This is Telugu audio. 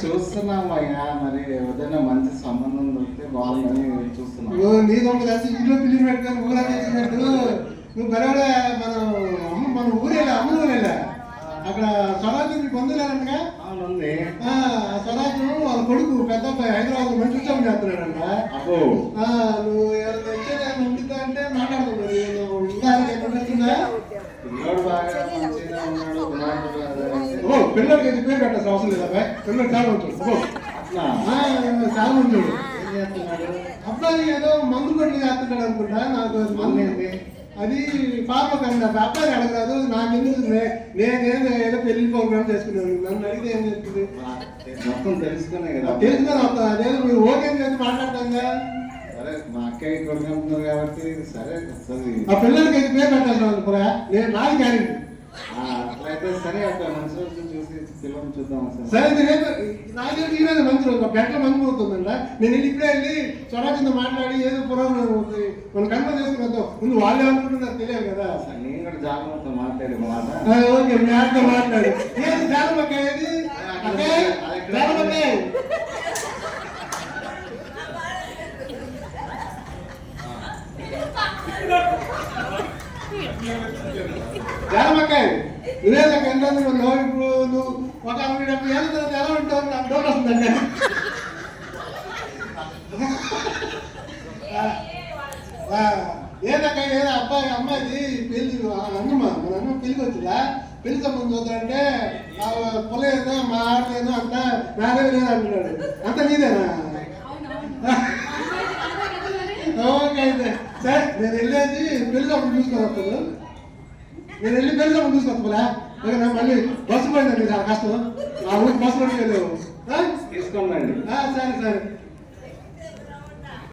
చూస్తున్నామయ్యా, మరి ఏదైనా మంచి సంబంధం దొరికితే బాగుందని చూస్తున్నాం. నీ దొంగ కలిసి ఇంట్లో పిల్లి పెట్టుకొని ఊరా చేసినట్టు నువ్వు బరవడే మన ఊరేలా అమ్మ ఊరేలా అక్కడ స్వరాజ్యం నీ బంధువులేనంటగా. ఉంది స్వరాజ్యం వాళ్ళ కొడుకు పెద్ద అబ్బాయి హైదరాబాద్ మంచి ఉద్యోగం చేస్తున్నాడంట. అబ్బో నువ్వు ఎవరైనా వచ్చేది ఉంటుందా అంటే మాట్లాడుతున్నాడు. ఇంకా పిల్లోడు బాగా మంచిగా ఉన్నాడు. పిల్లలకి అయితే పేరు పెట్టాల్సిన అవసరం లేదా? పిల్లలు చాలా ఉంటాడు, చాలా ఉంటాడు. అబ్బాయి ఏదో మందు కొట్లు చేస్తున్నాడు అనుకుంటా. నాకు మంది అది పాప అబ్బాయి అడగరాదు. నాకు ఎందుకు నేనేదో ఏదో పెళ్లి ప్రోగ్రామ్ చేసుకున్నాను. నన్ను అడిగితే ఏం చెప్తుంది? మొత్తం తెలుసుకునే కదా. తెలుసుకొని వస్తా. అదేదో మీరు ఓకే చేసి మాట్లాడతాంగా. సరే, మా అక్కయ్య కొడుకుంటున్నారు కాబట్టి సరే ఆ పిల్లలకి అయితే పేరు పెట్టాల్సిన నేను నాకు గ్యారెంటీ. అట్లయితే సరే, ఒక మంచి రోజు చూసి పిల్లలు చూద్దాం. సరే నాకే ఈరోజు మంచి రోజు గంటల మంది పోతుందంట. నేను ఇప్పుడే వెళ్ళి స్వరాజ్యంతో మాట్లాడి ఏదో ప్రోగ్రామ్ అవుతుంది మనం కన్ఫర్మ్ చేసుకుని వద్దాం. ముందు వాళ్ళు ఏమనుకుంటున్నారు తెలియదు కదా. నేను కూడా జాగ్రత్తతో మాట్లాడే మాట. ఓకే, మీ ఆటతో మాట్లాడు. ఏది జానమక్క? ఏది జానమక్కాయ నువ్వేదాకా ఎంత నువ్వు ఇప్పుడు నువ్వు ఒక ఏళ్ళ తర్వాత ఎలా ఉంటావు? నాకు డౌట్ వస్తుందండి. ఏదాక ఏదో అబ్బాయి అమ్మాయిది పెళ్లి అన్నమ్మ మన అన్న పెళ్లికి వచ్చిందా? పెళ్లి సంబంధం చూద్దాంటే పొలేదో మా ఆడలేదో అంత నాదే లేదు అంటున్నాడు. అంత నీదేనా? ఓకే అయితే సరే, నేను వెళ్ళేది పెళ్లి సంబంధం చూసుకొని వస్తాను. నేను వెళ్ళి పెళ్లి సంబంధం చూసుకొస్తా. ఓకేనా? మళ్ళీ బస్సు పోయిందండి, చాలా కష్టం. ఆ ఊరికి బస్సు పడి వెళ్ళేవు. తీసుకోండి. సరే సరే.